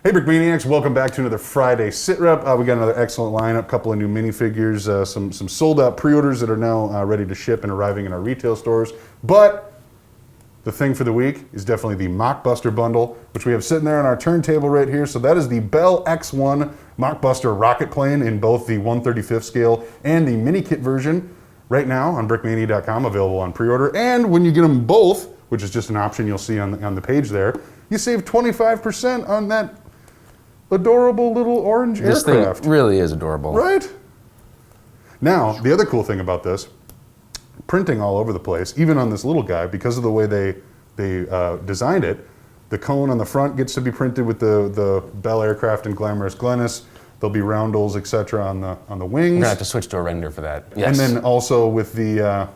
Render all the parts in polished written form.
Hey Brickmaniacs, welcome back to another Friday SitRep. We got another excellent lineup, couple of new minifigures, some sold out pre-orders that are now ready to ship and arriving in our retail stores. But the thing for the week is definitely the Mockbuster bundle, which we have sitting there on our turntable right here. So that is the Bell X1 Mockbuster rocket plane in both the 1/35th scale and the mini kit version right now on brickmania.com, available on pre-order. And when you get them both, which is just an option you'll see on the page there, you save 25% on that adorable little orange aircraft. This thing really is adorable. Right? Now, the other cool thing about this, printing all over the place, even on this little guy, because of the way they designed it, the cone on the front gets to be printed with the Bell aircraft and Glamorous Glennis. There'll be roundels, etc. on the wings. We're gonna have to switch to a render for that. Yes. And then also with the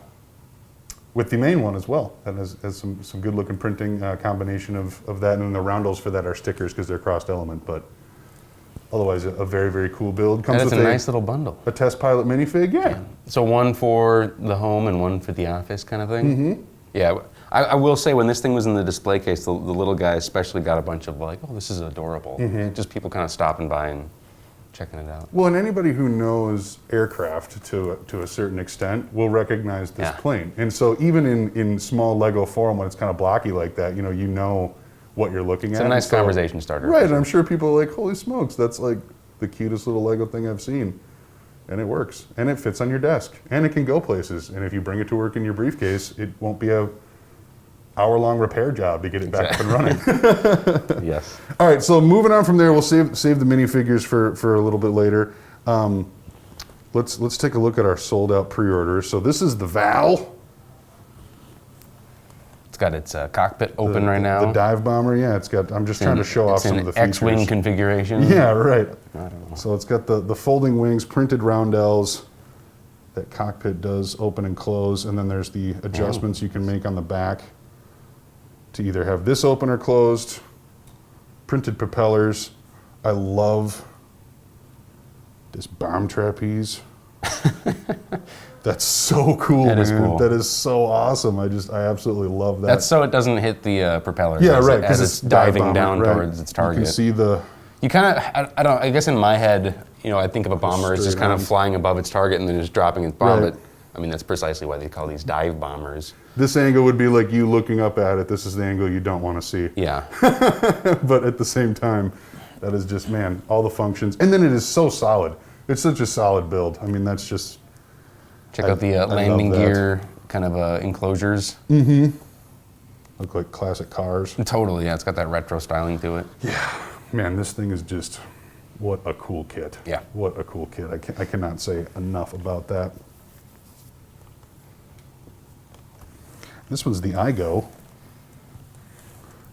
main one as well. That has some good looking printing combination of that, and then the roundels for that are stickers because they're crossed element, but otherwise a very, very cool build. Comes with a nice little bundle. A test pilot minifig, yeah. So one for the home and one for the office kind of thing. Mm-hmm. Yeah, I will say when this thing was in the display case, the little guy especially got a bunch of like, oh, this is adorable. Mm-hmm. Just people kind of stopping by and checking it out. Well, and anybody who knows aircraft to a certain extent will recognize this plane. And so even in small Lego form, when it's kind of blocky like that, you know what you're looking at. It's a nice conversation starter. Right, and I'm sure people are like, holy smokes, that's like the cutest little Lego thing I've seen. And it works, and it fits on your desk, and it can go places. And if you bring it to work in your briefcase, it won't be a hour-long repair job to get it back up and running. Yes. All right, so moving on from there, we'll save the minifigures for a little bit later. Let's take a look at our sold-out pre-orders. So this is the Naval. It's got its cockpit open right now. The dive bomber, yeah. It's got. I'm just trying to show off some of the features. X-wing configuration. Yeah, right. I don't know. So it's got the folding wings, printed roundels. That cockpit does open and close, and then there's the adjustments you can make on the back to either have this open or closed. Printed propellers. I love this bomb trapeze. That's so cool, man. Cool. That is so awesome. I absolutely love that. That's so it doesn't hit the propellers. Yeah, right. As it's diving down towards its target. You can see the. You kind of, I guess in my head, I think of a bomber as just kind of flying above its target and then just dropping its bomb. Right. But I mean, that's precisely why they call these dive bombers. This angle would be like you looking up at it. This is the angle you don't want to see. Yeah. But at the same time, that is just, man, all the functions. And then it is so solid. It's such a solid build. I mean, that's just. Check out the landing gear kind of enclosures. Mm-hmm. Look like classic cars. Totally, yeah. It's got that retro styling to it. Yeah. Man, this thing is just, what a cool kit. Yeah. What a cool kit. I cannot say enough about that. This one's the Igo.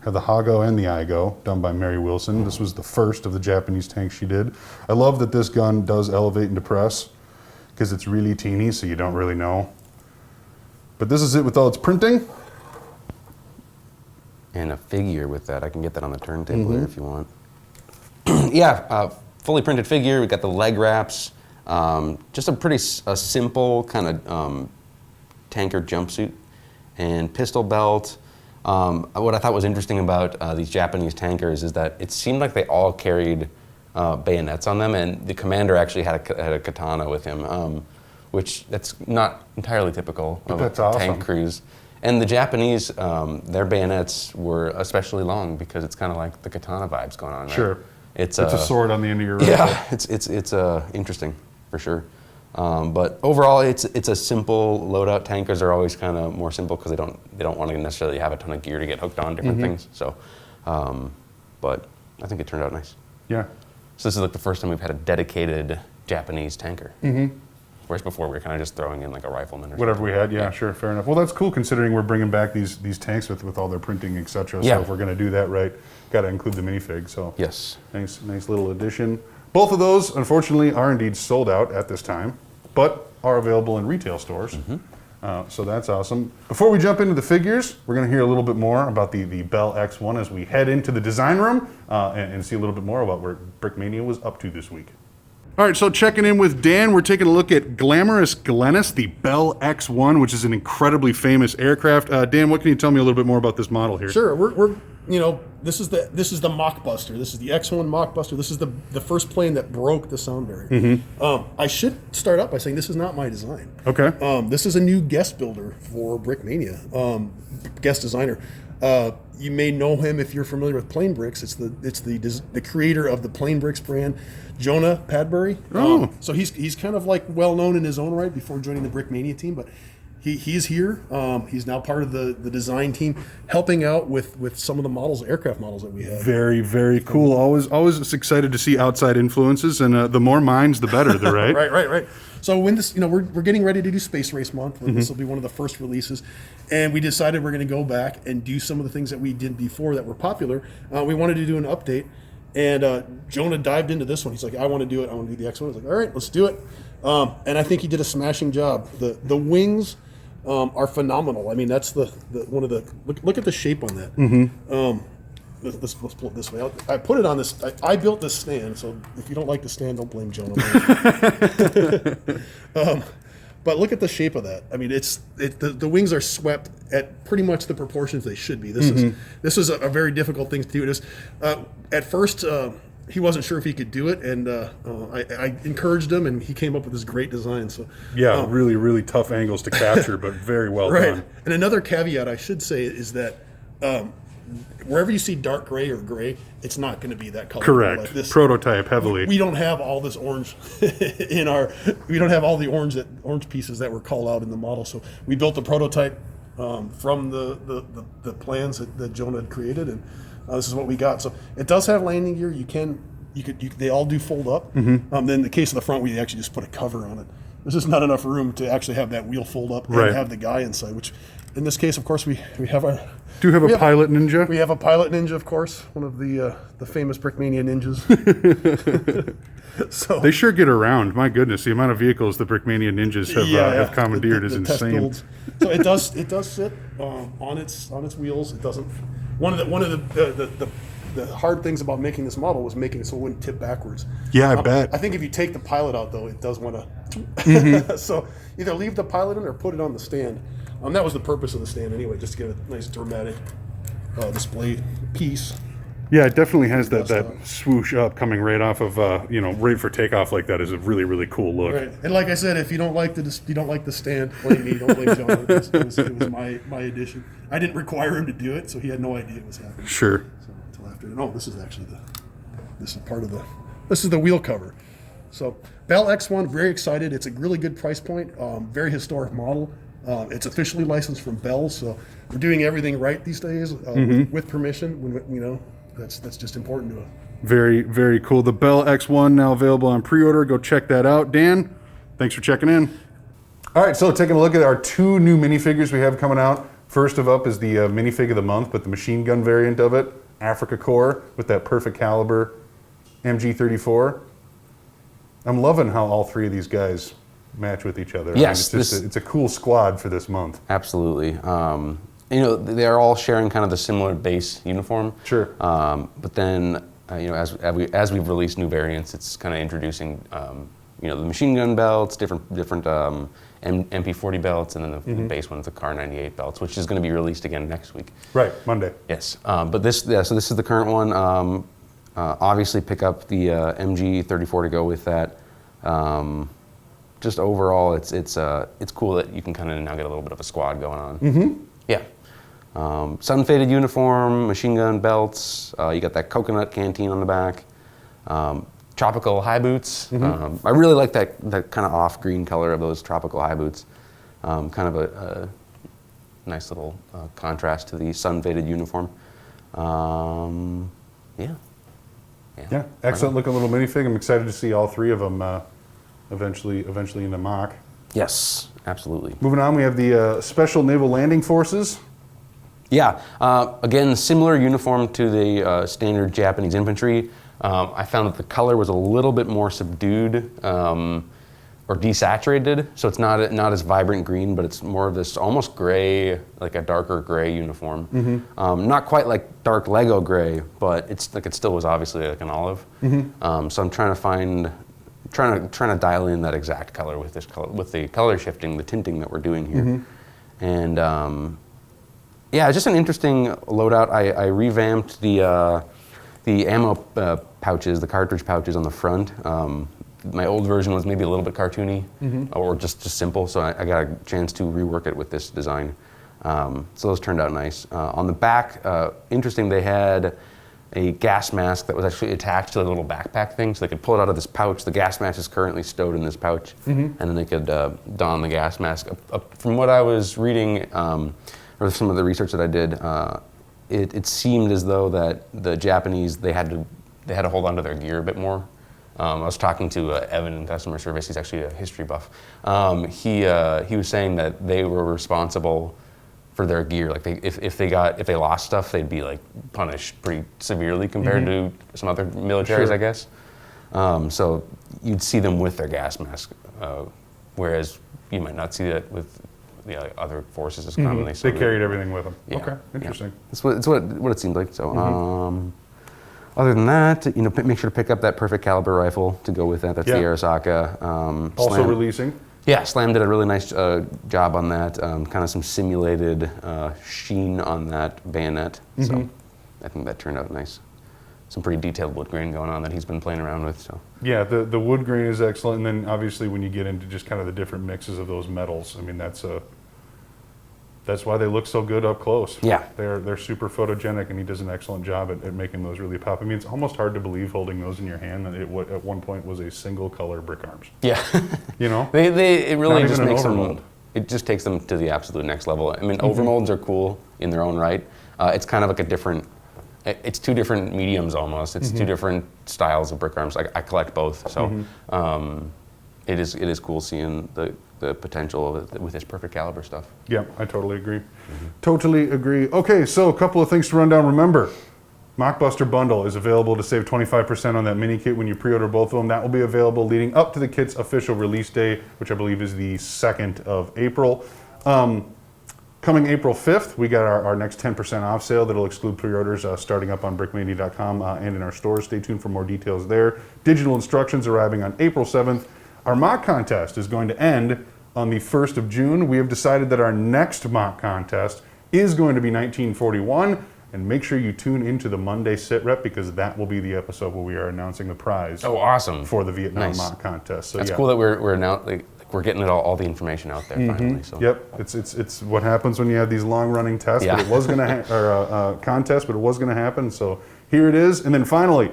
Had the Hago and the Igo, done by Mary Wilson. This was the first of the Japanese tanks she did. I love that this gun does elevate and depress, because it's really teeny, so you don't really know. But this is it with all its printing. And a figure with that. I can get that on the turntable there if you want. Yeah, fully printed figure. We got the leg wraps. Just a pretty simple kind of tanker jumpsuit and pistol belt. What I thought was interesting about these Japanese tankers is that it seemed like they all carried bayonets on them, and the commander actually had a katana with him, which that's not entirely typical of a tank cruise. And the Japanese, their bayonets were especially long because it's kind of like the katana vibes going on there. Sure. It's a sword on the end of your rifle. Yeah, it's interesting for sure. But overall, it's a simple loadout. Tankers are always kind of more simple because they don't want to necessarily have a ton of gear to get hooked on different things. So, but I think it turned out nice. Yeah. So this is like the first time we've had a dedicated Japanese tanker. Mm-hmm. Whereas before we were kind of just throwing in like a rifleman or whatever something. we had, yeah, sure, fair enough. Well, that's cool considering we're bringing back these tanks with all their printing, etc. Yeah. So if we're going to do that right, got to include the minifig. So yes, nice little addition. Both of those, unfortunately, are indeed sold out at this time, but are available in retail stores. Mm-hmm. So that's awesome. Before we jump into the figures, we're going to hear a little bit more about the Bell X1 as we head into the design room and see a little bit more about where Brickmania was up to this week. All right, so checking in with Dan, we're taking a look at Glamorous Glennis, the Bell X1, which is an incredibly famous aircraft. Dan, what can you tell me a little bit more about this model here? Sure, we're this is the Mockbuster. This is the X1 Mockbuster. This is the first plane that broke the sound barrier. I should start up by saying this is not my design. Okay. This is a new guest builder for Brickmania, guest designer. You may know him if you're familiar with Plane Bricks. It's the creator of the Plane Bricks brand, Jonah Padbury. Oh. So he's kind of like well known in his own right before joining the Brickmania team, but he's here. He's now part of the design team, helping out with some of the models, aircraft models that we have. Very, very cool. Always excited to see outside influences, and the more minds, the better. Right? Right. So when this, we're getting ready to do Space Race Month. This will be one of the first releases, and we decided we're going to go back and do some of the things that we did before that were popular. We wanted to do an update, and Jonah dived into this one. He's like, I want to do it. I want to do the X1. I was like, all right, let's do it. And I think he did a smashing job. The wings are phenomenal. I mean, that's the one of the look at the shape on that. Let's pull it this way. I put it on this. I built this stand, so if you don't like the stand, don't blame Jonah. But look at the shape of that. I mean, the wings are swept at pretty much the proportions they should be. This is a very difficult thing to do. It is at first. He wasn't sure if he could do it, and I encouraged him, and he came up with this great design. So yeah, really, really tough angles to capture, but very well done. And another caveat I should say is that wherever you see dark gray or gray, it's not going to be that color. Correct. Like this, prototype heavily. We don't have all this orange in our. We don't have all the orange pieces that were called out in the model. So we built a prototype from the plans that Jonah had created, and this is what we got. So it does have landing gear. They all do fold up. Then in the case of the front, we actually just put a cover on it. There's just not enough room to actually have that wheel fold up and have the guy inside. Which, in this case, of course, we have our. Do you have a Pilot Ninja? We have a Pilot Ninja, of course, one of the famous Brickmania ninjas. So they sure get around. My goodness, the amount of vehicles the Brickmania ninjas have commandeered is insane. So it does sit on its wheels. It doesn't. One of the hard things about making this model was making it so it wouldn't tip backwards. Yeah, I bet. I think if you take the Pilot out, though, it does want to. So either leave the Pilot in or put it on the stand. That was the purpose of the stand anyway, just to get a nice dramatic display piece. Yeah, it definitely has that swoosh up coming right off of right for takeoff like that is a really, really cool look. Right, and like I said, if you don't like the stand, blame me. Don't blame John. It was my addition. I didn't require him to do it, so he had no idea it was happening. Sure. So until after, this is the wheel cover. So Bell X1, very excited. It's a really good price point. Very historic model. It's officially licensed from Bell, so we're doing everything right these days with permission. When that's just important to us. Very, very cool. The Bell X1 now available on pre-order. Go check that out. Dan, thanks for checking in. All right, so taking a look at our two new minifigures we have coming out. First up is the minifig of the month, but the machine gun variant of it, Africa Corps with that perfect caliber MG34. I'm loving how all three of these guys match with each other. Yes, it's a cool squad for this month. Absolutely. They're all sharing kind of the similar base uniform. Sure. But then, as we've released new variants, it's kind of introducing, the machine gun belts, different MP40 belts, and then the base one's the Car 98 belts, which is going to be released again next week. Right, Monday. Yes. So this is the current one. Obviously, pick up the MG34 to go with that. Just overall, it's cool that you can kind of now get a little bit of a squad going on. Yeah. Sun-faded uniform, machine gun belts. You got that coconut canteen on the back. Tropical high boots. I really like that kind of off-green color of those tropical high boots. Kind of a nice little contrast to the sun-faded uniform. Yeah, excellent looking little minifig. I'm excited to see all three of them eventually in the mock. Yes, absolutely. Moving on, we have the Special Naval Landing Forces. Yeah, again, similar uniform to the standard Japanese infantry. I found that the color was a little bit more subdued or desaturated, so it's not as vibrant green, but it's more of this almost gray, like a darker gray uniform. Not quite like dark Lego gray, but it still was obviously like an olive. So I'm trying to dial in that exact color with this color, with the color shifting, the tinting that we're doing here, and Yeah, just an interesting loadout. I revamped the ammo pouches, the cartridge pouches on the front. My old version was maybe a little bit cartoony or just simple, so I got a chance to rework it with this design. So those turned out nice. On the back, interesting, they had a gas mask that was actually attached to a little backpack thing, so they could pull it out of this pouch. The gas mask is currently stowed in this pouch, and then they could don the gas mask. From what I was reading, or some of the research that I did, it seemed as though that the Japanese, they had to hold on to their gear a bit more. I was talking to Evan in customer service. He's actually a history buff. He was saying that they were responsible for their gear. Like if they lost stuff, they'd be like punished pretty severely compared to some other militaries, I guess. So you'd see them with their gas mask, whereas you might not see that with the other forces as commonly. So they carried everything with them. Yeah, Okay, interesting. Yeah. It's what it seemed like. So other than that, make sure to pick up that perfect caliber rifle to go with that. That's the Arasaka. Also releasing. Yeah, Slam did a really nice job on that. Kind of some simulated sheen on that bayonet. So I think that turned out nice. Some pretty detailed wood grain going on that he's been playing around with. So yeah, the wood grain is excellent, and then obviously when you get into just kind of the different mixes of those metals, I mean that's why they look so good up close. Yeah, they're super photogenic, and he does an excellent job at making those really pop. I mean, it's almost hard to believe holding those in your hand that it at one point was a single color brick arms. Yeah, it really just makes them. It just takes them to the absolute next level. I mean, overmolds are cool in their own right. It's kind of like a different. It's two different mediums almost. It's two different styles of brick arms. I collect both, so it is cool seeing the potential of it with this perfect caliber stuff. Yeah, I totally agree. Totally agree. Okay, so a couple of things to run down. Remember, Mockbuster Bundle is available to save 25% on that mini kit when you pre-order both of them. That will be available leading up to the kit's official release day, which I believe is the 2nd of April. Coming April 5th, we got our next 10% off sale that'll exclude pre-orders starting up on brickmania.com and in our stores. Stay tuned for more details there. Digital instructions arriving on April 7th. Our mock contest is going to end on the 1st of June. We have decided that our next mock contest is going to be 1941. And make sure you tune into the Monday SitRep because that will be the episode where we are announcing the prize. Oh, awesome. For the Vietnam mock contest. So that's cool that we're now we're getting it all the information out there finally. So. Yep, it's what happens when you have these long-running tests. But it was going to contest, but it was going to happen. So here it is, and then finally,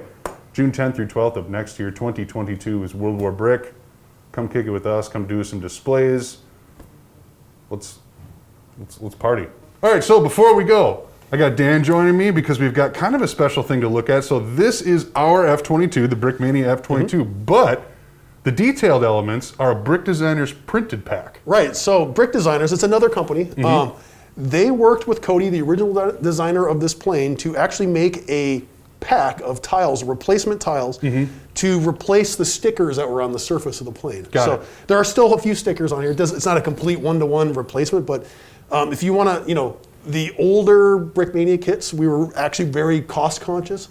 June 10th through 12th of next year, 2022, is World War Brick. Come kick it with us. Come do some displays. Let's party. All right. So before we go, I got Dan joining me because we've got kind of a special thing to look at. So this is our F-22, the Brickmania F-22, but the detailed elements are a Brick Designers printed pack. Right, so Brick Designers, it's another company. They worked with Cody, the original designer of this plane, to actually make a pack of tiles, replacement tiles, to replace the stickers that were on the surface of the plane. Got it. There are still a few stickers on here. It's not a complete one-to-one replacement, but if you want to, the older Brickmania kits, we were actually very cost conscious.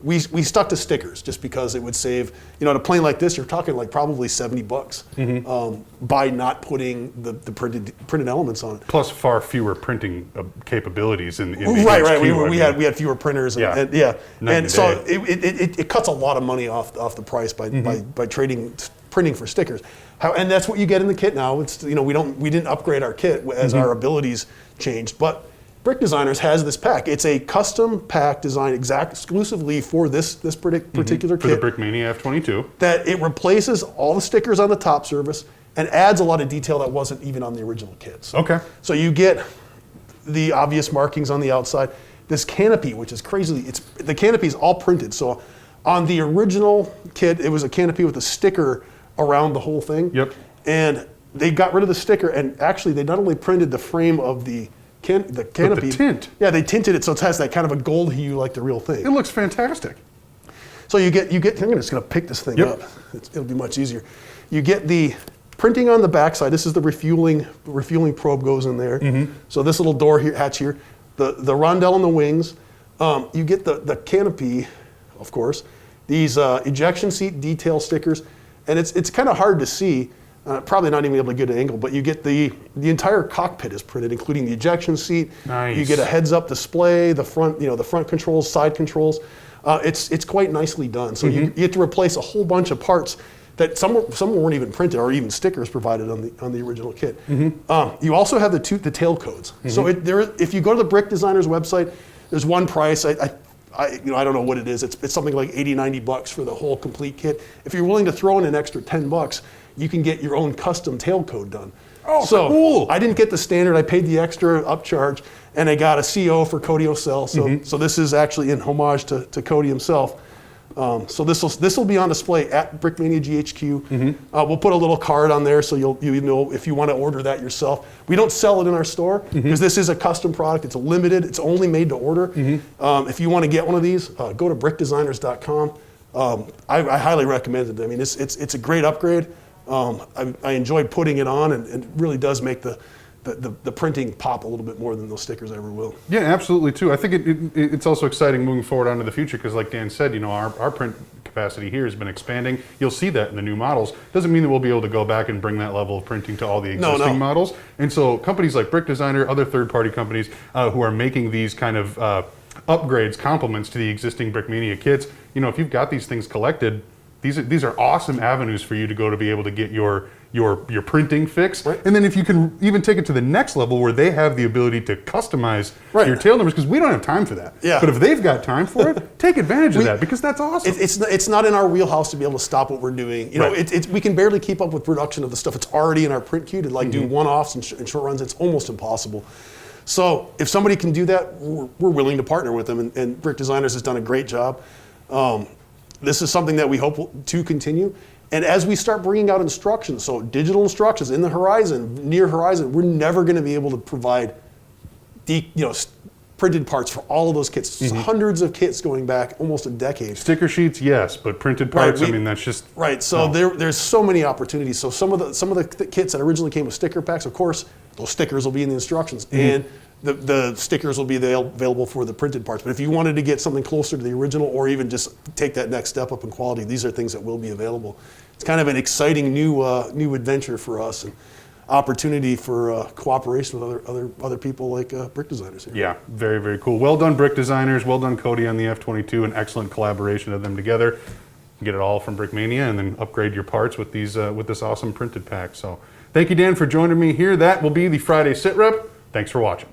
We stuck to stickers just because it would save, on a plane like this, you're talking like probably $70 by not putting the printed elements on it. Plus far fewer printing capabilities in right. HQ, We had fewer printers. And so it cuts a lot of money off the price by printing for stickers. And that's what you get in the kit now. It's we didn't upgrade our kit as our abilities changed, but Brick Designers has this pack. It's a custom pack designed exclusively for this particular kit. For the Brickmania F-22. That it replaces all the stickers on the top surface and adds a lot of detail that wasn't even on the original kit. So you get the obvious markings on the outside. This canopy, which is crazy, the canopy is all printed. So on the original kit, it was a canopy with a sticker around the whole thing. Yep. And they got rid of the sticker, and actually they not only printed the frame of the canopy. But the tint. Yeah, they tinted it so it has that kind of a gold hue like the real thing. It looks fantastic. So you get. I'm just going to pick this thing up. It'll be much easier. You get the printing on the backside. This is the refueling probe goes in there. So this little door here, hatch here, the rondelle and the wings. You get the canopy, of course. These ejection seat detail stickers, and it's kind of hard to see. probably not even able to get an angle, but you get the entire cockpit is printed, including the ejection seat. Nice. You get a heads-up display, the front, the front controls, side controls. It's quite nicely done. So you get to replace a whole bunch of parts that some weren't even printed, or even stickers provided on the original kit. You also have the tail codes. So if you go to the Brick Designers website, there's one price. I don't know what it is. It's something like $80-90 for the whole complete kit. If you're willing to throw in an extra $10, you can get your own custom tail code done. Oh, so cool. I didn't get the standard. I paid the extra upcharge, and I got a CO for Cody O'Sell. So this is actually in homage to Cody himself. So this will be on display at Brickmania GHQ. We'll put a little card on there so you know if you want to order that yourself. We don't sell it in our store because this is a custom product. It's limited. It's only made to order. If you want to get one of these, go to brickdesigners.com. I highly recommend it. I mean, it's a great upgrade. I enjoyed putting it on, and it really does make the printing pop a little bit more than those stickers ever will. Yeah, absolutely too. I think it's also exciting moving forward onto the future because, like Dan said, our print capacity here has been expanding. You'll see that in the new models. Doesn't mean that we'll be able to go back and bring that level of printing to all the existing models. And so companies like Brick Designer, other third-party companies who are making these kind of upgrades, complements to the existing Brickmania kits, if you've got these things collected, these are awesome avenues for you to go to be able to get your printing fixed. Right. And then if you can even take it to the next level where they have the ability to customize your tail numbers, because we don't have time for that. Yeah. But if they've got time for it, take advantage of that, because that's awesome. It's not in our wheelhouse to be able to stop what we're doing. We can barely keep up with production of the stuff that's already in our print queue to do one-offs and short runs. It's almost impossible. So if somebody can do that, we're willing to partner with them, and Brick Designers has done a great job. This is something that we hope to continue. And as we start bringing out instructions, so digital instructions in the horizon, near horizon, we're never going to be able to provide printed parts for all of those kits. Hundreds of kits going back almost a decade. Sticker sheets, yes, but printed parts, that's just... Right, so there's so many opportunities. So some of the kits that originally came with sticker packs, of course, those stickers will be in the instructions. And the stickers will be available for the printed parts. But if you wanted to get something closer to the original, or even just take that next step up in quality, these are things that will be available. It's kind of an exciting new adventure for us, and opportunity for cooperation with other people like Brick Designers here. Yeah, very, very cool. Well done, Brick Designers. Well done, Cody, on the F-22. An excellent collaboration of them together. Get it all from Brickmania, and then upgrade your parts with these with this awesome printed pack. So thank you, Dan, for joining me here. That will be the Friday SitRep. Thanks for watching.